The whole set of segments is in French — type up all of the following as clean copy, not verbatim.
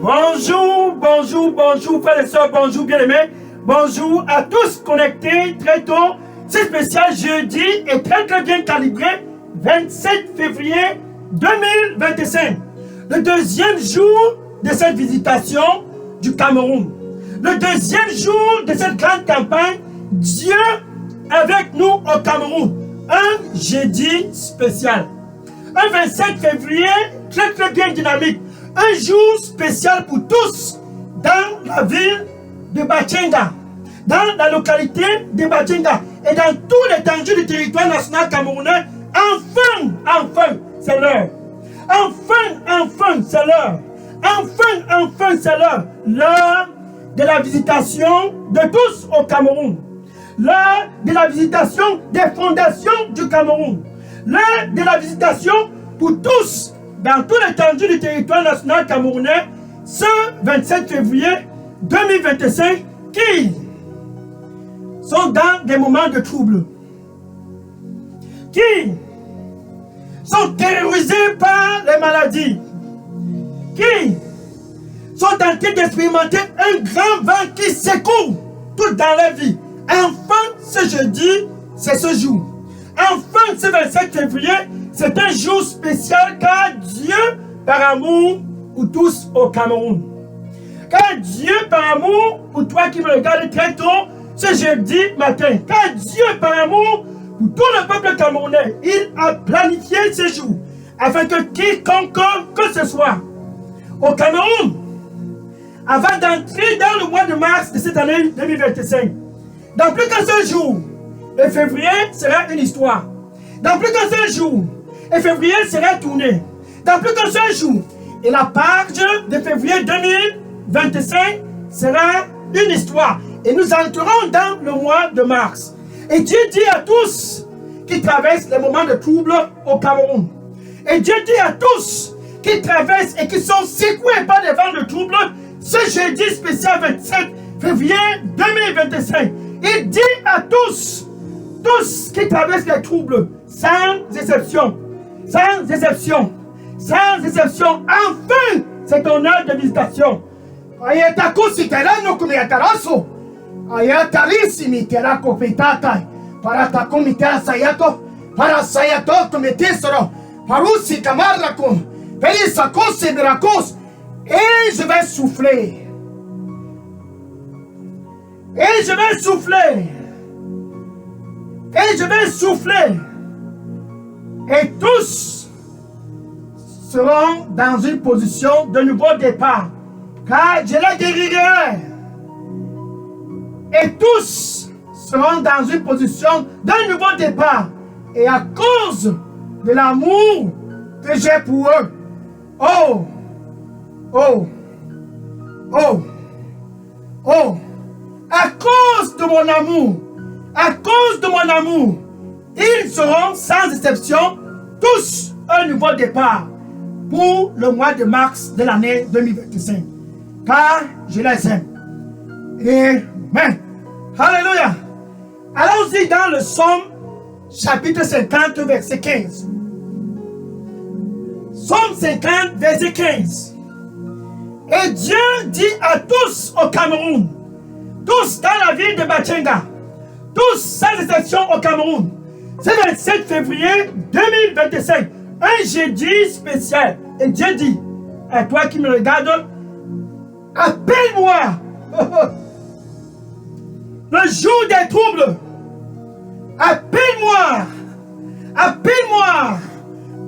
Bonjour, bonjour, bonjour, frères et sœurs, bonjour, bien-aimés. Bonjour à tous connectés très tôt. C'est spécial jeudi et très bien calibré, 27 février 2025. Le deuxième jour de cette visitation du Cameroun. Le deuxième jour de cette grande campagne, Dieu avec nous au Cameroun. Un jeudi spécial. Un 27 février très bien dynamique. Un jour spécial pour tous dans la ville de Bachenga, dans la localité de Bachenga et dans tous les tendus du territoire national camerounais. Enfin, c'est l'heure. Enfin, c'est l'heure. Enfin, c'est l'heure. L'heure de la visitation de tous au Cameroun. L'heure de la visitation des fondations du Cameroun. L'heure de la visitation pour tous dans tout l'étendue du territoire national camerounais ce 27 février 2025 qui sont dans des moments de trouble, qui sont terrorisés par les maladies, qui sont en train d'expérimenter un grand vent qui secoue tout dans leur vie. Enfin, ce jeudi, c'est ce jour. Enfin, ce 27 février, c'est un jour spécial car Dieu, par amour pour tous au Cameroun. Car Dieu, par amour pour toi qui me regardes très tôt, ce jeudi matin. Car Dieu, par amour pour tout le peuple camerounais, il a planifié ce jour afin que quiconque que ce soit au Cameroun, avant d'entrer dans le mois de mars de cette année 2025, dans plus qu'un seul jour, le février sera une histoire. Dans plus qu'un seul jour, le février sera tourné. Dans plus qu'un seul jour, et la page de février 2025 sera une histoire. Et nous entrerons dans le mois de mars. Et Dieu dit à tous qui traversent les moments de trouble au Cameroun. Et Dieu dit à tous qui traversent et qui sont secoués par des vents de trouble, ce jeudi spécial 27 février 2025. Il dit à tous qui traversent les troubles, sans exception, enfin, c'est ton heure de visitation. Ayatakusi terano kumiataraso. Ayatarisimi terako petata. Para takumi tera sayato. Para sayato kumetesoro. Parusi kamarako. Perisakos et mirakos. Et je vais souffler. Et je vais souffler. Et tous seront dans une position de nouveau départ. Car je les guérirai. Et tous seront dans une position d'un nouveau départ. Et à cause de l'amour que j'ai pour eux. À cause de mon amour, ils seront sans exception tous un nouveau départ pour le mois de mars de l'année 2025. Car je les aime. Amen. Alléluia. Allons-y dans le Psaume chapitre 50 verset 15. Psaume 50 verset 15. Et Dieu dit à tous au Cameroun, tous dans la ville de Bachenga, tous sans exception au Cameroun, c'est 27 février 2025, un jeudi spécial. Et Dieu dit à toi qui me regardes, appelle-moi le jour des troubles. Appelle-moi.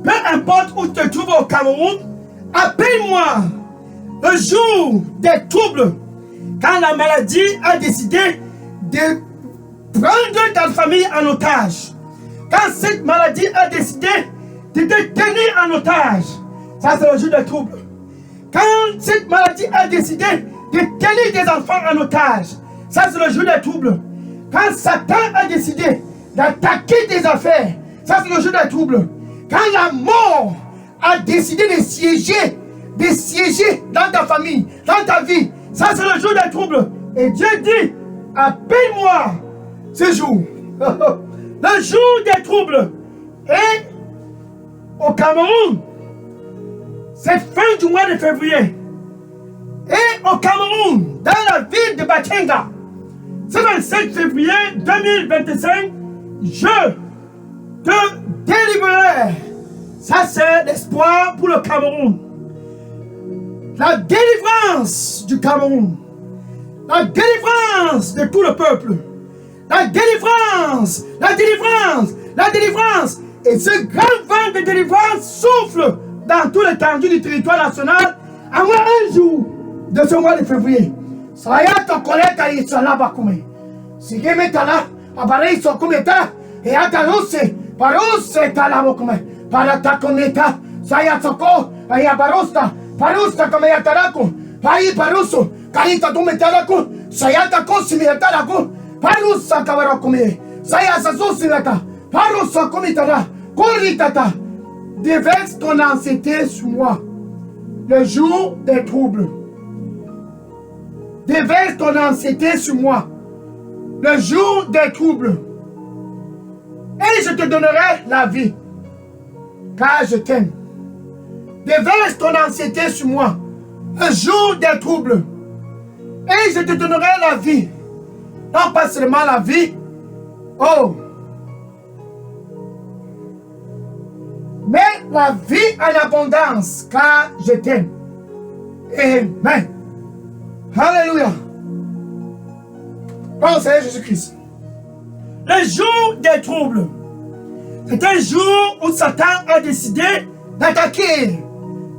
Peu importe où tu te trouves au Cameroun, appelle-moi le jour des troubles. Quand la maladie a décidé de prendre ta famille en otage. Quand cette maladie a décidé de te tenir en otage. Ça, c'est le jour des troubles. Quand cette maladie a décidé de tenir des enfants en otage. Ça, c'est le jour des troubles. Quand Satan a décidé d'attaquer tes affaires. Ça, c'est le jour des troubles. Quand la mort a décidé de siéger dans ta famille, dans ta vie. Ça, c'est le jour des troubles. Et Dieu dit, appelle-moi ce jour. Le jour des troubles. Et au Cameroun, cette fin du mois de février, et au Cameroun, dans la ville de Bakenga, ce 25 février 2025, je te délivrerai. Ça, c'est l'espoir pour le Cameroun. La délivrance du Cameroun. La délivrance de tout le peuple. La délivrance, la délivrance, la délivrance. Et ce grand vent de délivrance souffle dans tout l'étendue du territoire national à moins un jour de ce mois de février. Saya ton collègue à Yisala Bakume. Si je mets là, à Baré Sokumeta, et à Tarousse, Parousse, Talabokume, Paratakometa, Saya Soko, Ayabarosta, Parusta comme Yatarako, Pai Paruso, Karita Dumetarako, Sayata Kosimiatarako, Parusa Kavarakume, Saya Sazusimata, Parusa Komitara, Koritata, déverse ton anxiété sur moi, le jour des troubles. Déverse ton anxiété sur moi, le jour des troubles. Et je te donnerai la vie, car je t'aime. Déverse ton anxiété sur moi, le jour des troubles. Et je te donnerai la vie. Non pas seulement la vie, oh, mais la vie en abondance, car je t'aime. Amen. Alléluia. Oh Seigneur Jésus-Christ. Le jour des troubles. C'est un jour où Satan a décidé d'attaquer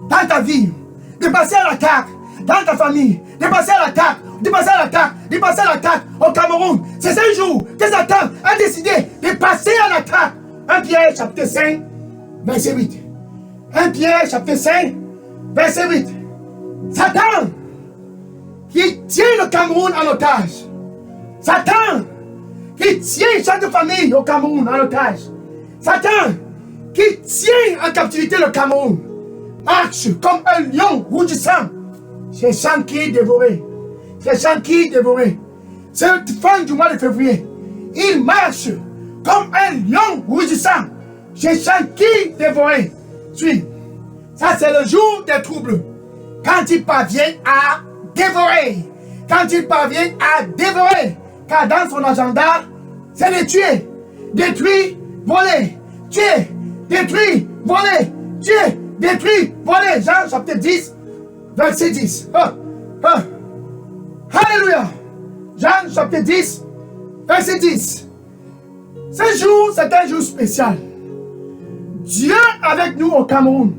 dans ta vie, de passer à l'attaque dans ta famille, de passer à l'attaque, de passer à l'attaque, de passer à l'attaque au Cameroun. C'est un jour que Satan a décidé de passer à l'attaque. 1 Pierre chapitre 5, verset 8. 1 Pierre chapitre 5, verset 8. Satan qui tient le Cameroun en otage. Satan qui tient chaque famille au Cameroun en otage. Satan qui tient en captivité le Cameroun marche comme un lion rougissant, cherchant qui dévorer. Cherchant qui dévorer. Cette fin du mois de février, il marche comme un lion rougissant, cherchant qui dévorer. Suis. Ça c'est le jour des troubles. Quand il parvient à dévorer. Quand il parvient à dévorer. Car dans son agenda, c'est de tuer, détruire, voler, tuer, détruire, voler, tuer, détruire, voler. Jean chapitre 10, verset 10. Alléluia. Jean chapitre 10, verset 10. Ce jour, c'est un jour spécial. Dieu avec nous au Cameroun.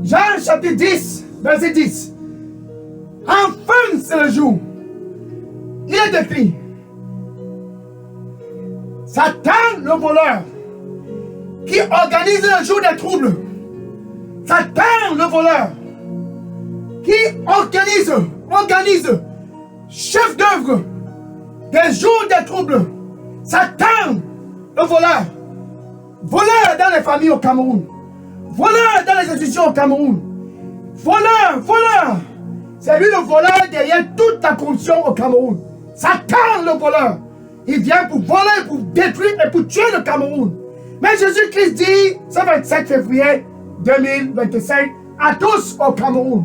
Jean chapitre 10, verset 10. Enfin, c'est le jour. Il est écrit. Satan, le voleur, qui organise le jour des troubles. Satan, le voleur, qui organise, chef d'œuvre des jours des troubles. Satan, le voleur dans les familles au Cameroun, voleur dans les institutions au Cameroun, voleur, c'est lui le voleur derrière toute la corruption au Cameroun. Satan, le voleur. Il vient pour voler, pour détruire et pour tuer le Cameroun. Mais Jésus-Christ dit, ce 27 février 2025, à tous au Cameroun.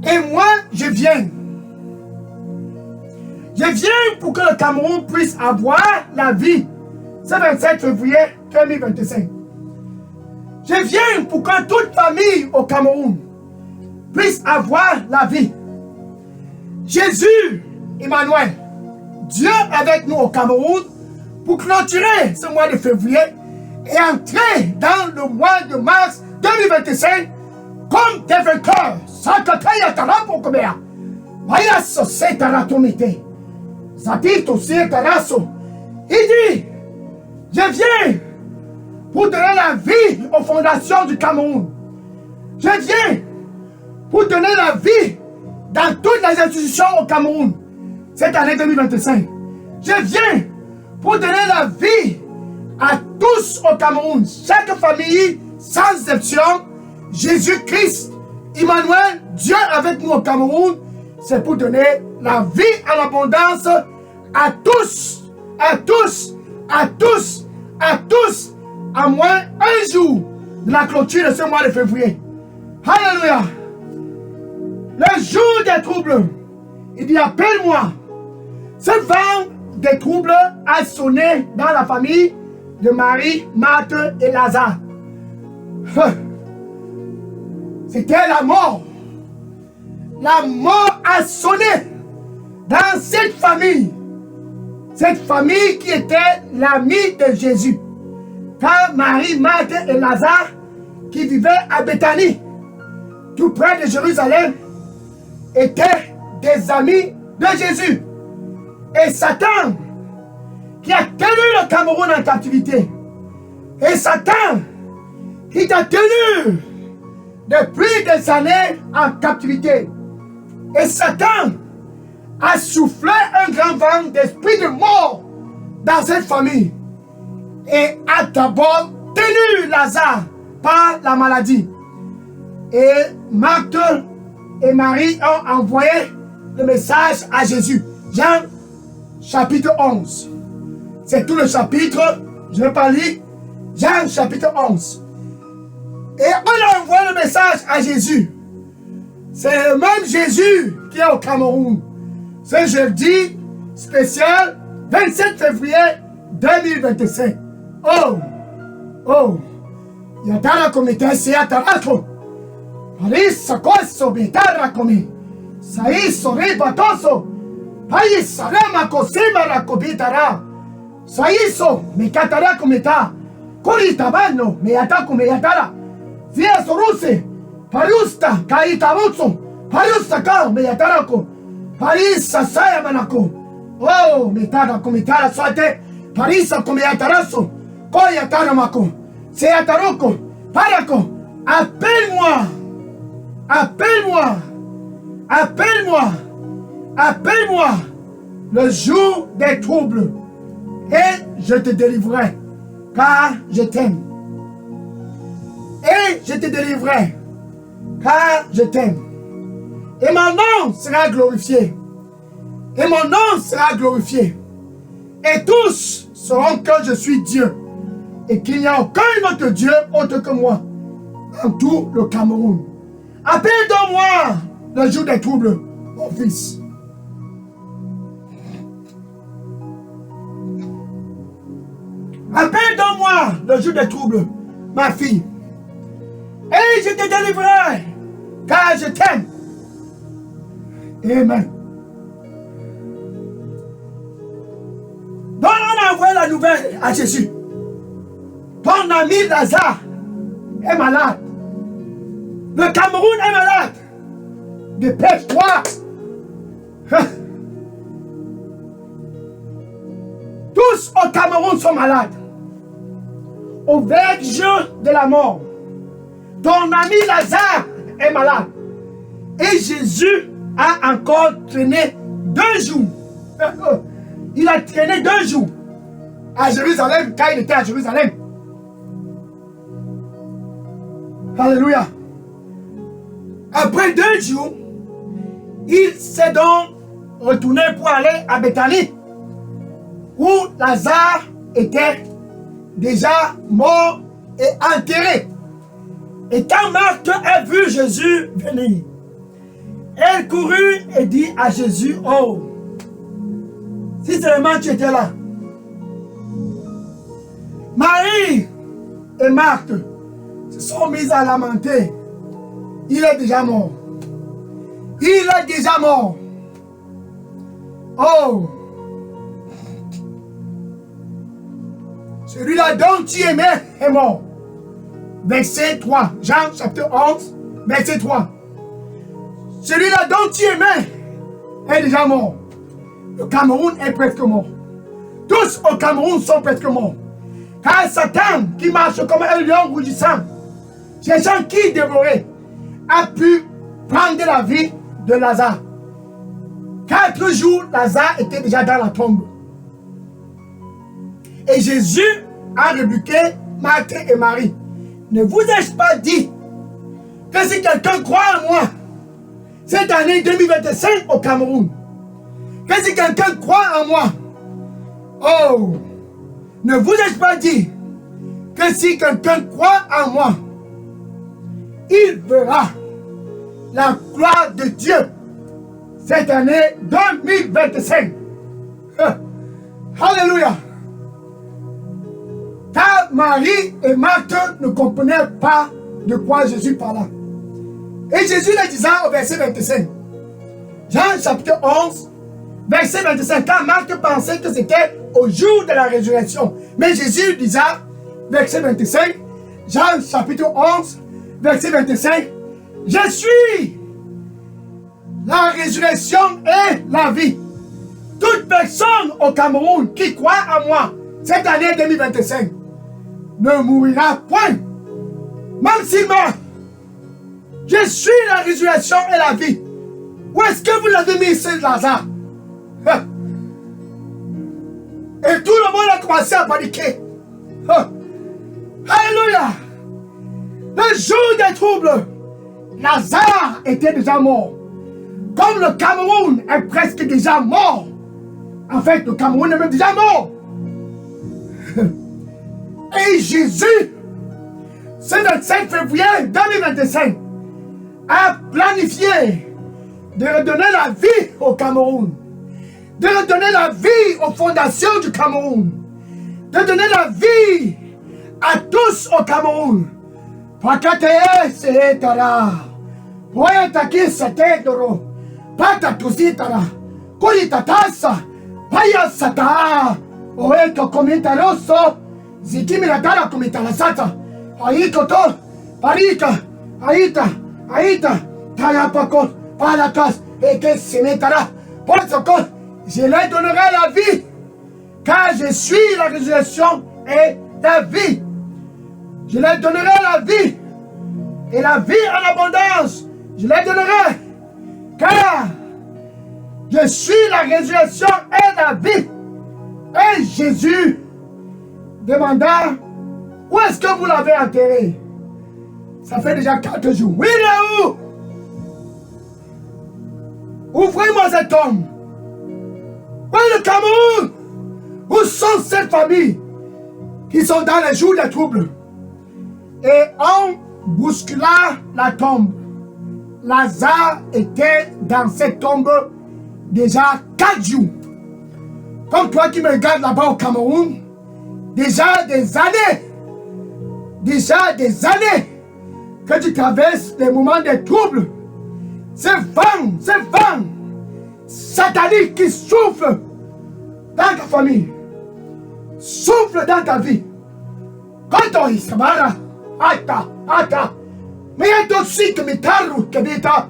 Et moi, je viens. Je viens pour que le Cameroun puisse avoir la vie. Ce 27 février 2025. Je viens pour que toute famille au Cameroun puisse avoir la vie. Jésus, Emmanuel, Dieu avec nous au Cameroun pour clôturer ce mois de février et entrer dans le mois de mars 2025 comme des vainqueurs. Il dit, je viens pour donner la vie aux fondations du Cameroun. Je viens pour donner la vie dans toutes les institutions au Cameroun. Cette année 2025, je viens pour donner la vie à tous au Cameroun. Chaque famille, sans exception, Jésus-Christ, Emmanuel, Dieu avec nous au Cameroun, c'est pour donner la vie à l'abondance à tous, à tous, à tous, à tous, à moins un jour de la clôture de ce mois de février. Alléluia. Le jour des troubles, il dit appelle-moi. Ce vent des troubles a sonné dans la famille de Marie, Marthe et Lazare. C'était la mort. La mort a sonné dans cette famille. Cette famille qui était l'amie de Jésus. Car Marie, Marthe et Lazare, qui vivaient à Béthanie, tout près de Jérusalem, étaient des amis de Jésus. Et Satan, qui a tenu le Cameroun en captivité, et Satan, qui t'a tenu depuis des années en captivité, et Satan a soufflé un grand vent d'esprit de mort dans cette famille et a d'abord tenu Lazare par la maladie. Et Marthe et Marie ont envoyé le message à Jésus. Jean chapitre 11. C'est tout le chapitre, je ne vais pas lire. Jean chapitre 11. Et on a envoyé le message à Jésus. C'est le même Jésus qui est au Cameroun. Ce jeudi spécial 27 février 2025. Oh, yatara komite siatarako. Parisa koso bitara komi. Saiso ribatoso. Paisa rema kosima rakobitara. Saiso mikatara komita. Kuritabano miyatako miyatara. Zia soruse. Pariusta kaitabutsu. Pariusta ka miyatarako. Parisa saya manako. Oh, mitara komitara soate. Parisa komiyataraso. Koyatara mako. Seataroko. Parako. Appelle-moi. Appelle-moi. Appelle-moi. Appelle-moi le jour des troubles. Et je te délivrerai. Car je t'aime. Et je te délivrerai. Car je t'aime. Et mon nom sera glorifié. Et mon nom sera glorifié. Et tous sauront que je suis Dieu. Et qu'il n'y a aucun autre Dieu autre que moi. Dans tout le Cameroun. Appelle donc moi le jour des troubles, mon fils. Appelle donc moi le jour des troubles, ma fille. Et je te délivrerai, car je t'aime. Amen. Donc on a envoyé la nouvelle à Jésus. Ton ami Lazare est malade. Le Cameroun est malade. Dépêche-toi. Tous au Cameroun sont malades. Au verge de la mort. Ton ami Lazare est malade. Et Jésus a encore traîné 2 jours. Il a traîné 2 jours à Jérusalem, quand il était à Jérusalem. Alléluia. Après 2 jours, il s'est donc retourné pour aller à Béthanie, où Lazare était déjà mort et enterré. Et quand Marthe a vu Jésus venir, elle courut et dit à Jésus, oh, si seulement tu étais là. Marie et Marthe se sont mises à lamenter. Il est déjà mort. Il est déjà mort. Oh! Celui-là dont tu aimais est mort. Verset 3. Jean chapitre 11, verset 3. Celui-là dont tu aimais est déjà mort. Le Cameroun est presque mort. Tous au Cameroun sont presque morts. Car Satan, qui marche comme un lion rougissant, cherchant qui dévorer, a pu prendre la vie de Lazare. 4 jours, Lazare était déjà dans la tombe. Et Jésus a rebuqué Marthe et Marie. Ne vous ai-je pas dit que si quelqu'un croit en moi, cette année 2025 au Cameroun, que si quelqu'un croit en moi, oh, ne vous ai-je pas dit que si quelqu'un croit en moi, il verra la gloire de Dieu cette année 2025. Alléluia. Car Marie et Marthe ne comprenaient pas de quoi Jésus parlait. Et Jésus le disait au verset 25. Jean chapitre 11, verset 25. Car Marthe pensait que c'était au jour de la résurrection. Mais Jésus disait, verset 25, Jean chapitre 11, verset 25, je suis la résurrection et la vie. Toute personne au Cameroun qui croit en moi cette année 2025 ne mourra point. Même s'il meurt, je suis la résurrection et la vie. Où est-ce que vous l'avez mis, Saint Lazare? Et tout le monde a commencé à paniquer. Alléluia. Le jour des troubles, Lazare était déjà mort. Comme le Cameroun est presque déjà mort. En fait, le Cameroun est même déjà mort. Et Jésus, ce 27 février 2025, a planifié de redonner la vie au Cameroun, de redonner la vie aux fondations du Cameroun, de donner la vie à tous au Cameroun. Pakateye seetara, poetaki setedoro, patatusitara, kuritatasa, payasata, oeto komitaroso, zikimiratara komitarasata, aikoto, parika, aita, tayapakot, palakas, eke semetara, potsokot, je leur donnerai la vie, car je suis la résurrection et la vie. Je leur donnerai la vie, et la vie en abondance. Je leur donnerai, car je suis la résurrection et la vie. Et Jésus demanda, où est-ce que vous l'avez enterré? Ça fait déjà 4 jours. Oui, là où? Ouvrez-moi cet homme. Où est le Cameroun? Où sont ces familles qui sont dans les jours des troubles? Et on bouscula la tombe. Lazare était dans cette tombe déjà 4 jours. Comme toi qui me regardes là-bas au Cameroun, déjà des années que tu traverses les moments de troubles. Ces vents sataniques qui soufflent dans ta famille, soufflent dans ta vie. Quand on y ata, mais il y a aussi que mitaru kebita,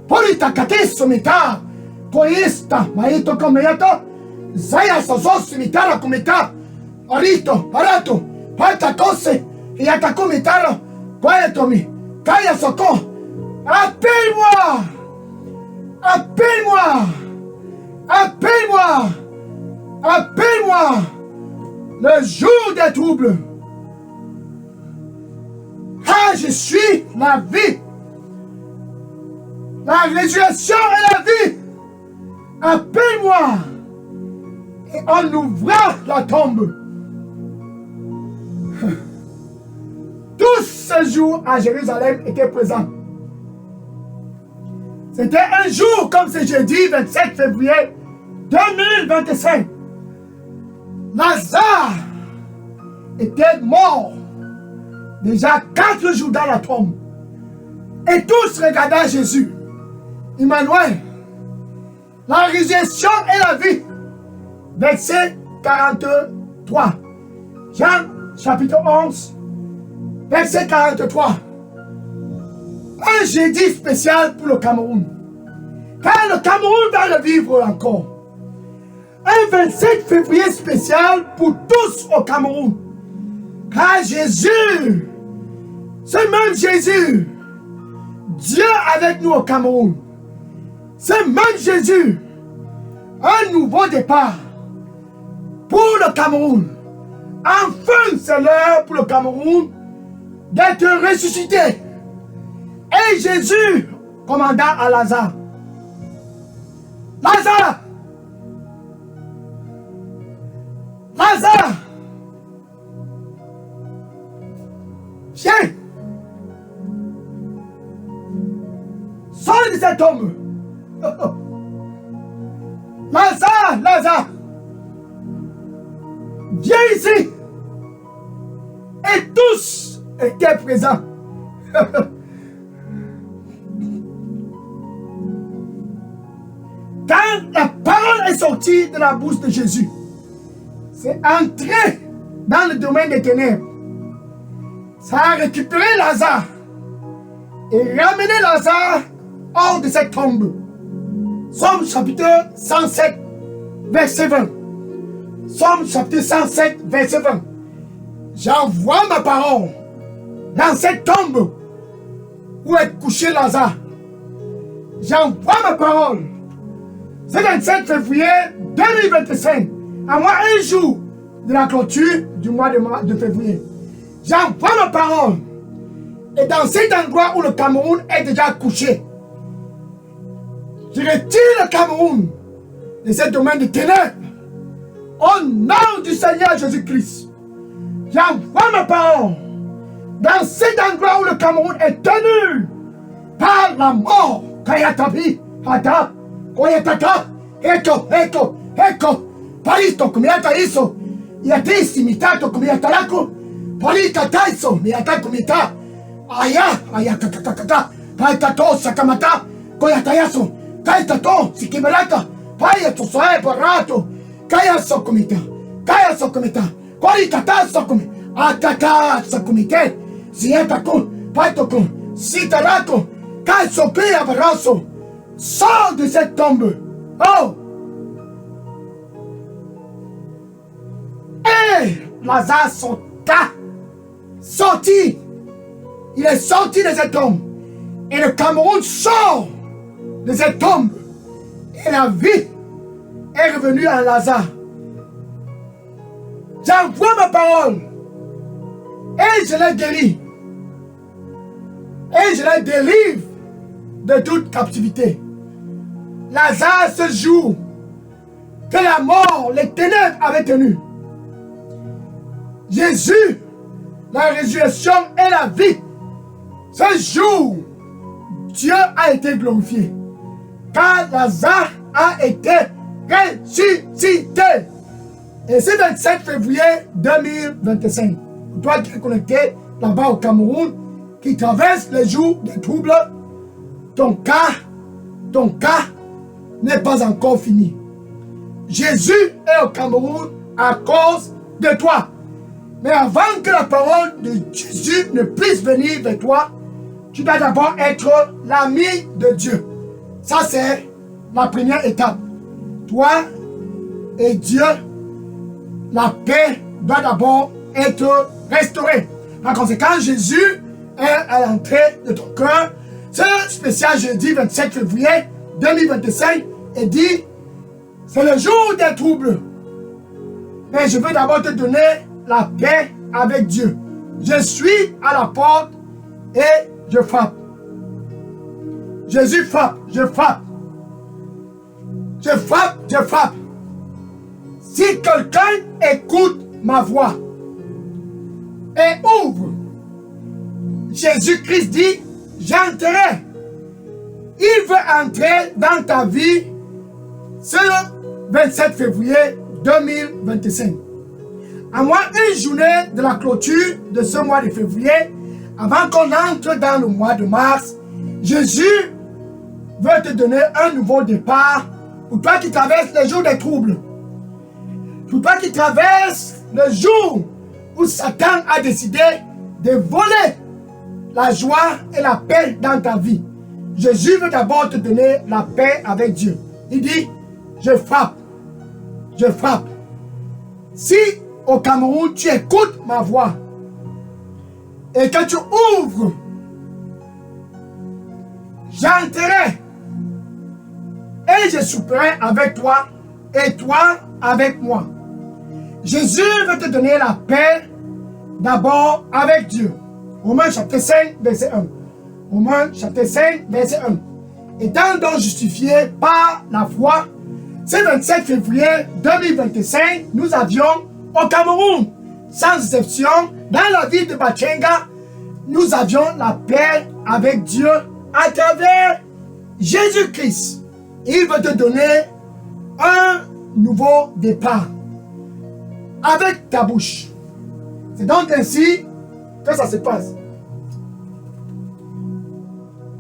polita kateso mita, poista, maito komeyato, zaya sosos mitara kumita, arito, parato, pata kose, yatako mitaro, poetomi, kaya soko, appelle-moi, le jour des troubles. Ah, je suis la vie, la résurrection et la vie. Appelle-moi. Et on ouvra la tombe. Tous ces jours à Jérusalem étaient présents. C'était un jour comme ce jeudi 27 février 2025. Lazare était mort. Déjà 4 jours dans la tombe. Et tous regardaient Jésus. Emmanuel, la résurrection et la vie. Verset 43. Jean chapitre 11, verset 43. Un jeudi spécial pour le Cameroun. Car le Cameroun va le vivre encore. Un 27 février spécial pour tous au Cameroun. Car Jésus, ce même Jésus, Dieu avec nous au Cameroun, ce même Jésus, un nouveau départ pour le Cameroun. Enfin, c'est l'heure pour le Cameroun d'être ressuscité. Et Jésus commanda à Lazare, Lazare, viens. sors de cette tombe. Lazare, Lazare, viens ici. Et tous étaient présents. Quand la parole est sortie de la bouche de Jésus, c'est entré dans le domaine des ténèbres. Ça a récupéré Lazare et ramené Lazare hors de cette tombe. Somme chapitre 107, verset 20. Somme chapitre 107, verset 20. J'envoie ma parole dans cette tombe où est couché Lazare. J'envoie ma parole. C'est le 27 février 2025, à moins un jour de la clôture du mois de février. J'envoie ma parole. Et dans cet endroit où le Cameroun est déjà couché, je retire le Cameroun de ce domaine de ténèbres. Au nom du Seigneur Jésus-Christ, j'envoie ma parole dans cet endroit où le Cameroun est tenu par la mort. Kayatabi, Hata, Koyatata, Eko, Paristo, Kumiata Iso, Yatisi, Mitato, Kumiata Lako, Parita Taiso, Miata Kumita, Aya, Kakakata, Paitato, Sakamata, Koyatayaso, Kaitato, Sikimelata, Payato, Soe, Parato, Kaya Sokumita, Koritata Sokumi, Atata Sakumite, Sietako, Paitoko, Sitarako, Kaisopi Abaraso, sors de cette tombe. Oh! Et Lazare sorti. Il est sorti de cette tombe. Et le Cameroun sort de cette tombe. Et la vie est revenue à Lazare. J'envoie ma parole. Et je les guéris. Et je les délivre de toute captivité. Lazare, ce jour que la mort, les ténèbres avaient tenu. Jésus, la résurrection et la vie. Ce jour, Dieu a été glorifié. Car Lazare a été ressuscité. Et c'est le 27 février 2025. Toi qui es connecté là-bas au Cameroun, qui traverse les jours de troubles, ton cas n'est pas encore fini. Jésus est au Cameroun à cause de toi. Mais avant que la parole de Jésus ne puisse venir vers toi, tu dois d'abord être l'ami de Dieu. Ça, c'est la première étape. Toi et Dieu, la paix doit d'abord être restaurée. Par conséquent, Jésus est à l'entrée de ton cœur. Ce spécial jeudi 27 février 2025 est dit, c'est le jour des troubles. Mais je veux d'abord te donner la paix avec Dieu. Je suis à la porte et je frappe. Jésus frappe, je frappe. Je frappe, je frappe. Si quelqu'un écoute ma voix et ouvre, Jésus-Christ dit, j'entrerai. Il veut entrer dans ta vie ce 27 février 2025. À moins une journée de la clôture de ce mois de février, avant qu'on entre dans le mois de mars, Jésus veut te donner un nouveau départ pour toi qui traverses les jours des troubles. Pour toi qui traverses le jour où Satan a décidé de voler la joie et la paix dans ta vie. Jésus veut d'abord te donner la paix avec Dieu. Il dit, je frappe. Je frappe. Si au Cameroun, tu écoutes ma voix et que tu ouvres, j'entrerai et je souperai avec toi et toi avec moi. Jésus veut te donner la paix d'abord avec Dieu. Romains chapitre 5, verset 1. Romains chapitre 5, verset 1. Étant donc justifiés par la foi, ce 27 février 2025, nous avions au Cameroun, sans exception, dans la ville de Bachenga, nous avions la paix avec Dieu à travers Jésus-Christ, il veut te donner un nouveau départ avec ta bouche. C'est donc ainsi que ça se passe.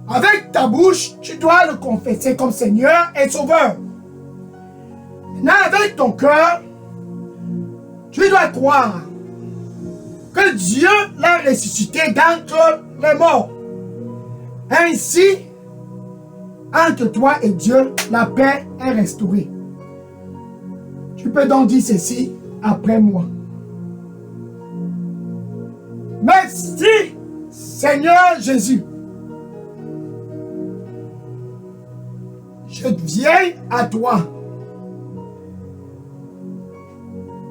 Avec ta bouche, tu dois le confesser comme Seigneur et Sauveur. Maintenant, avec ton cœur, tu dois croire que Dieu l'a ressuscité d'entre les morts. Ainsi, entre toi et Dieu, la paix est restaurée. Tu peux donc dire ceci après moi. Merci, Seigneur Jésus. Je viens à toi.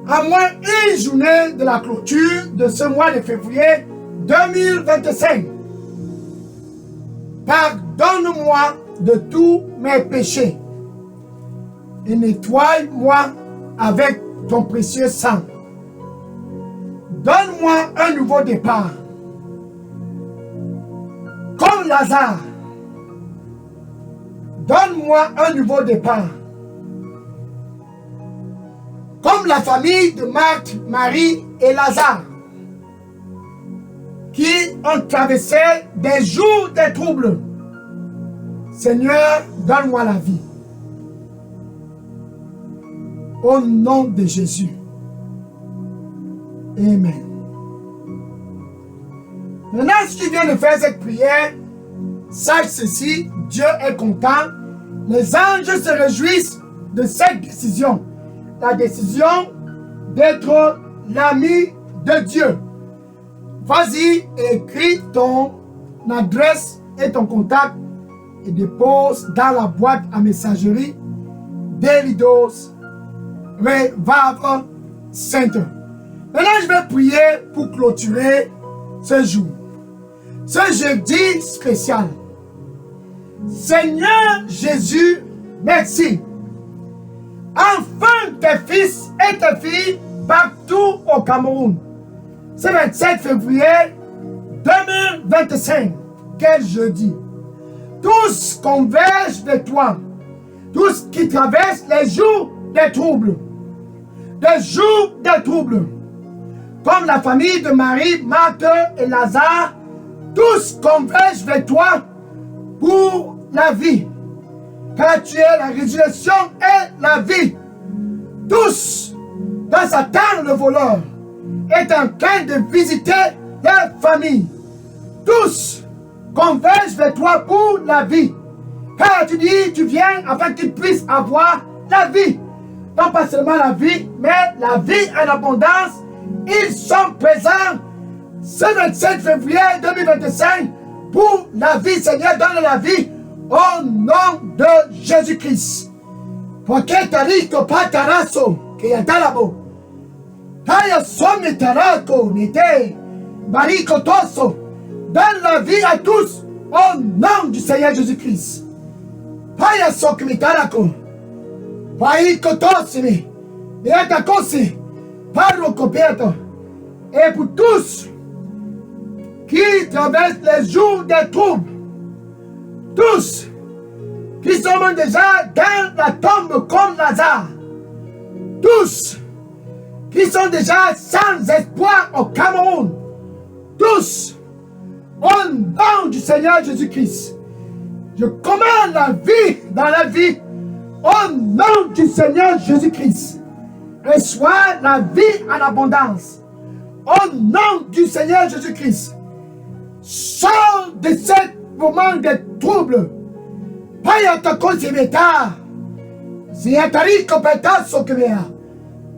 À moins une journée de la clôture de ce mois de février 2025. Pardonne-moi de tous mes péchés et nettoie-moi avec ton précieux sang. Donne-moi un nouveau départ. Comme Lazare. Donne-moi un nouveau départ. Comme la famille de Marthe, Marie et Lazare, qui ont traversé des jours de troubles. Seigneur, donne-moi la vie. Au nom de Jésus. Amen. Maintenant, si tu viens de faire cette prière, sache ceci, Dieu est content. Les anges se réjouissent de cette décision. La décision d'être l'ami de Dieu. Vas-y, écris ton adresse et ton contact et dépose dans la boîte à messagerie Delidos Revival Center. Maintenant, je vais prier pour clôturer ce jour. Ce jeudi spécial. Seigneur Jésus, merci. Enfin, tes fils et tes filles partout au Cameroun. Ce 27 février 2025. Quel jeudi. Tous convergent vers toi. Tous qui traversent les jours des troubles. Des jours des troubles. Comme la famille de Marie, Marthe et Lazare. Tous convergent vers toi pour la vie. Car tu es la résurrection et la vie. Tous, dans Satan le voleur, est en train de visiter leur famille. Tous convergent vers toi pour la vie. Car tu dis, tu viens afin qu'ils puissent avoir la vie. Non pas seulement la vie, mais la vie en abondance. Ils sont présents ce 27 février 2025 pour la vie. Seigneur, donne la vie au nom de Jésus-Christ. Porque tarito pataraso que ya talabo. Taya somme tarako nite bariko toso. Donne la vie à tous au nom du Seigneur Jésus-Christ. Taya sokmi tarako. Paiko tosimi. Beata kosi. Parlo coperto. Et pour tous qui traversent les jours des troubles. Tous qui sont déjà dans la tombe comme Lazare. Tous qui sont déjà sans espoir au Cameroun. Tous, au nom du Seigneur Jésus-Christ, je commande la vie dans la vie au nom du Seigneur Jésus-Christ. Reçois la vie en abondance au nom du Seigneur Jésus-Christ. Sors de ce moment de trouble. Payata kosimeta. Ziatari kopeta sokemea.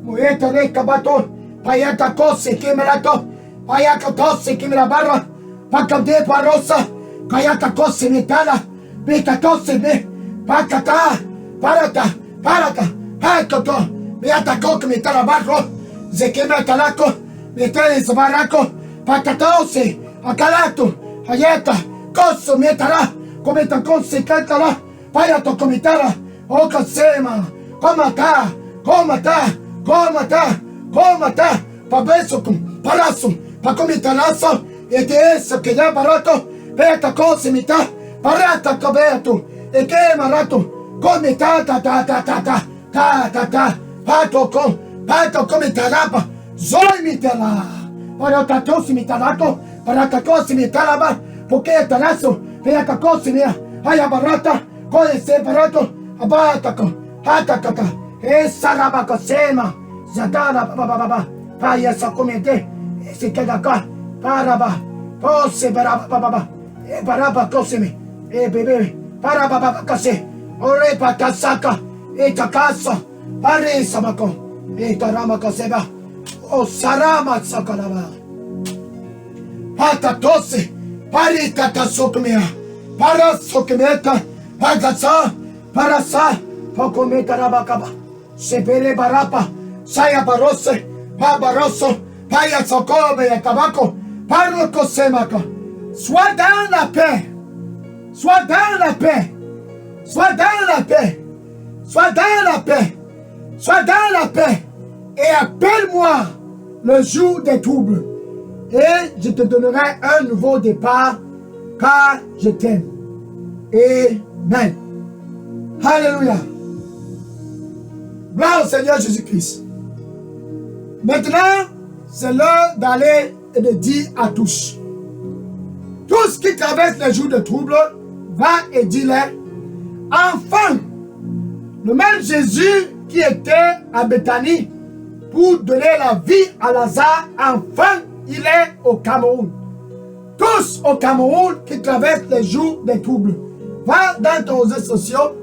Muetare kabato. Payata kose kemelato. Payaka tose kemelabarra. Pakade parosa. Kayata kose metala. Beta kose me. Pakata. Parata. Parata. Hakoto. Beata koke metala barro. Zekema talako. Metale sabarako. Pakatose. Akalato. Hayata. Koso metala. Cometa consequentala, payato comitara, o casema, comata, pabeso, palazo, pa comitalazo, e que eso que ya barato, peta cosimita, parata cabeto, et que marato, comme ta, pato comme tarapa, zoi mitala, paratato simitalato, paratako simitalaba, porque talaso, peacako simia, ayabarata, koi separato, abatako, hatakaka, esarabaka sema, zadara baba, paya sakomete, sikadaka, paraba, pose baraba, e baraba kosimi, e bebe, paraba kase, ore patasaka, e takasa, pare sabako, e tarama kaseba, o sarama sakalaba. Patatose, pari tatasokumia, para sokimeta, pagasa, parasa, pokometa rabakaba, sepere barapa, saya barose, pabaroso, paya sokobe et tabako, paroko semaka. Sois dans la paix, sois dans la paix, sois dans la paix, sois dans la paix, sois dans la paix, et appelle-moi le jour des troubles, et je te donnerai un nouveau départ, car je t'aime. Amen. Alléluia. Gloire au Seigneur Jésus-Christ. Maintenant, c'est l'heure d'aller et de dire à tous. Tous qui traversent les jours de trouble, va et dis-les. Enfin, le même Jésus qui était à Béthanie pour donner la vie à Lazare, enfin, il est au Cameroun. Tous au Cameroun qui traversent les jours des troubles. Va dans tes réseaux sociaux,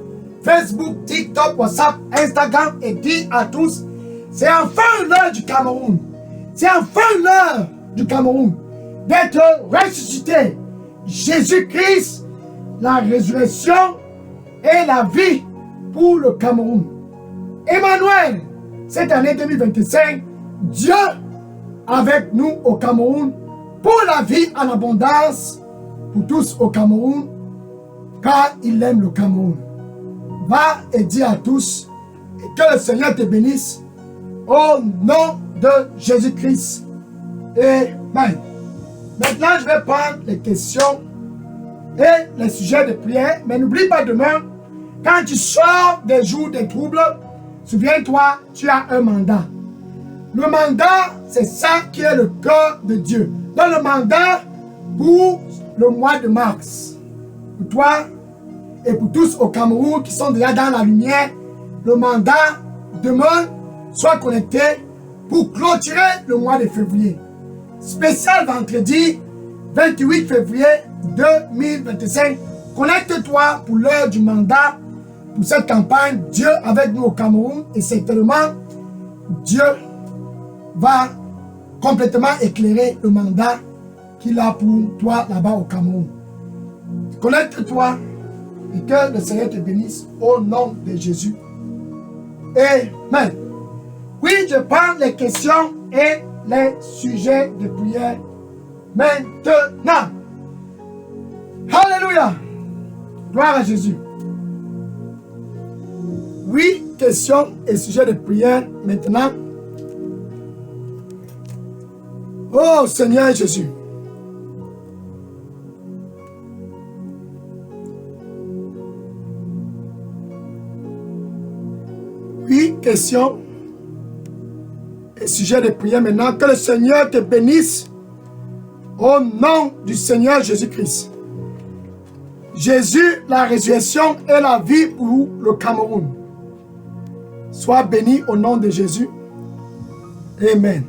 Facebook, TikTok, WhatsApp, Instagram et dis à tous, c'est enfin l'heure du Cameroun. C'est enfin l'heure du Cameroun d'être ressuscité. Jésus-Christ, la résurrection et la vie pour le Cameroun. Emmanuel, cette année 2025, Dieu avec nous au Cameroun pour la vie en abondance pour tous au Cameroun, car il aime le Cameroun. Va et dis à tous et que le Seigneur te bénisse au nom de Jésus-Christ. Amen. Maintenant, je vais prendre les questions et les sujets de prière. Mais n'oublie pas demain, quand tu sors des jours de troubles, souviens-toi, tu as un mandat. Le mandat, c'est ça qui est le cœur de Dieu. Dans le mandat pour le mois de mars, pour toi et pour tous au Cameroun qui sont déjà dans la lumière, le mandat demain, sois connecté pour clôturer le mois de février. Spécial vendredi 28 février 2025. Connecte-toi pour l'heure du mandat pour cette campagne Dieu avec nous au Cameroun et certainement Dieu va complètement éclairer le mandat qu'il a pour toi là-bas au Cameroun. Connecte-toi et que le Seigneur te bénisse au nom de Jésus. Amen. Oui, je prends les questions et les sujets de prière maintenant. Alléluia. Gloire à Jésus. Oui, questions et sujets de prière maintenant. Oh Seigneur Jésus. Oui, questions et sujets de prière maintenant. Que le Seigneur te bénisse au nom du Seigneur Jésus-Christ. Jésus, la résurrection et la vie pour le Cameroun. Sois béni au nom de Jésus. Amen.